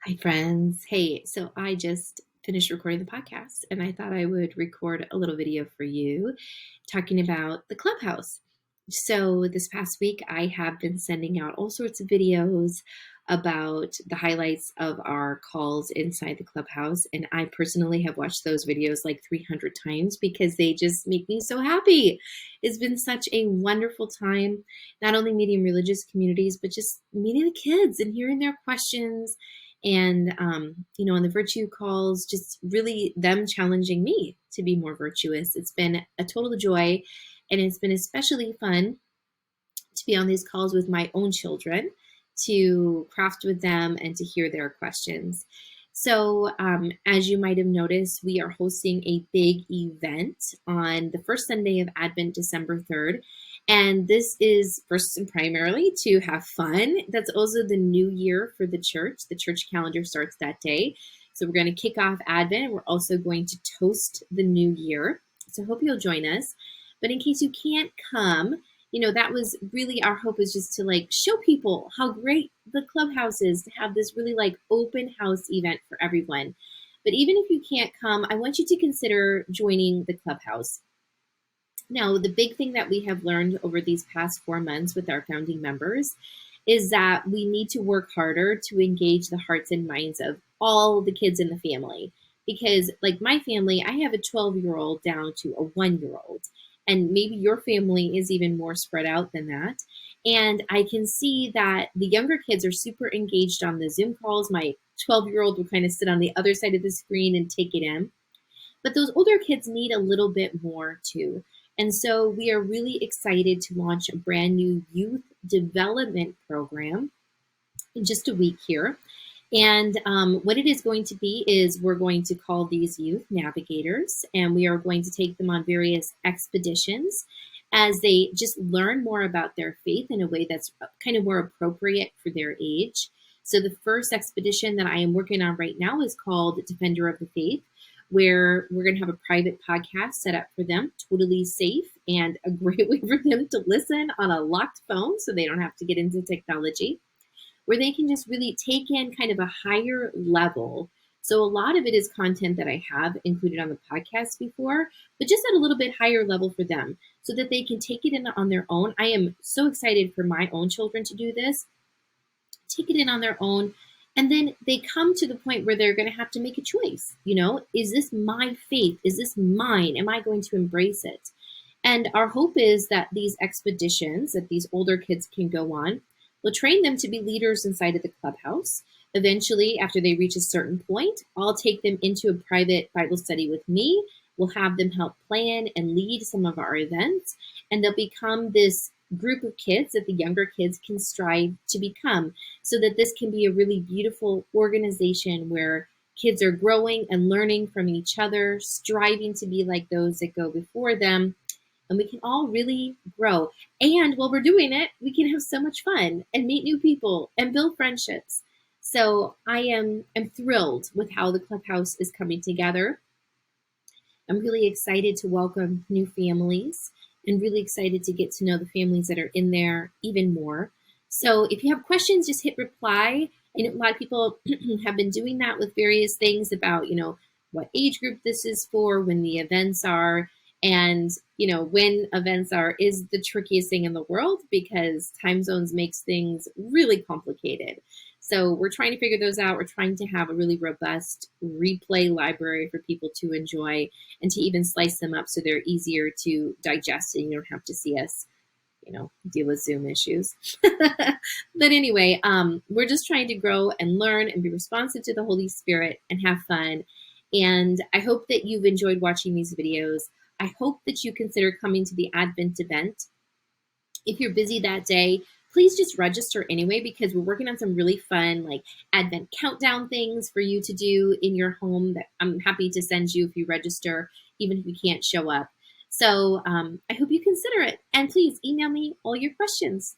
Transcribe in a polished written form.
Hi, friends. Hey, so I just finished recording the podcast and I thought I would record a little video for you talking about the Clubhouse. So, this past week, I have been sending out all sorts of videos about the highlights of our calls inside the Clubhouse. And I personally have watched those videos like 300 times because they just make me so happy. It's been such a wonderful time, not only meeting religious communities, but just meeting the kids and hearing their questions and on the virtue calls, just really them challenging me to be more virtuous. It's been a total joy, and it's been especially fun to be on these calls with my own children, to craft with them and to hear their questions. So, as you might have noticed, we are hosting a big event on the first Sunday of Advent, December 3rd. And this is first and primarily to have fun. That's also the new year for the church. The church calendar starts that day. So, we're going to kick off Advent. We're also going to toast the new year. So, I hope you'll join us. But in case you can't come, that was really our hope, is just to show people how great the Clubhouse is, to have this really open house event for everyone. But even if you can't come, I want you to consider joining the Clubhouse. Now, the big thing that we have learned over these past 4 months with our founding members is that we need to work harder to engage the hearts and minds of all the kids in the family. Because like my family, I have a 12-year-old down to a 1-year-old. And maybe your family is even more spread out than that. And I can see that the younger kids are super engaged on the Zoom calls. My 12-year-old will kind of sit on the other side of the screen and take it in. But those older kids need a little bit more too. And so we are really excited to launch a brand new youth development program in just a week here. And what it is going to be is we're going to call these youth navigators, and we are going to take them on various expeditions as they just learn more about their faith in a way that's kind of more appropriate for their age. So the first expedition that I am working on right now is called Defender of the Faith, where we're going to have a private podcast set up for them, totally safe and a great way for them to listen on a locked phone so they don't have to get into technology, where they can just really take in kind of a higher level. So a lot of it is content that I have included on the podcast before, but just at a little bit higher level for them so that they can take it in on their own. I am so excited for my own children to do this, take it in on their own. And then they come to the point where they're going to have to make a choice. Is this my faith? Is this mine? Am I going to embrace it? And our hope is that these expeditions that these older kids can go on will train them to be leaders inside of the Clubhouse. Eventually, after they reach a certain point, I'll take them into a private Bible study with me. We'll have them help plan and lead some of our events, and they'll become this group of kids that the younger kids can strive to become, so that this can be a really beautiful organization where kids are growing and learning from each other, striving to be like those that go before them, and we can all really grow. And while we're doing it, we can have so much fun and meet new people and build friendships. So I am thrilled with how the Clubhouse is coming together. I'm really excited to welcome new families and really excited to get to know the families that are in there even more. So if you have questions, just hit reply. I know a lot of people have been doing that with various things about, what age group this is for, when the events are. And, when events are is the trickiest thing in the world because time zones makes things really complicated. So we're trying to figure those out. We're trying to have a really robust replay library for people to enjoy and to even slice them up so they're easier to digest and you don't have to see us, deal with Zoom issues. But anyway, we're just trying to grow and learn and be responsive to the Holy Spirit and have fun. And I hope that you've enjoyed watching these videos. I hope that you consider coming to the Advent event. If you're busy that day, please just register anyway, because we're working on some really fun Advent countdown things for you to do in your home that I'm happy to send you if you register, even if you can't show up. So I hope you consider it. And please email me all your questions.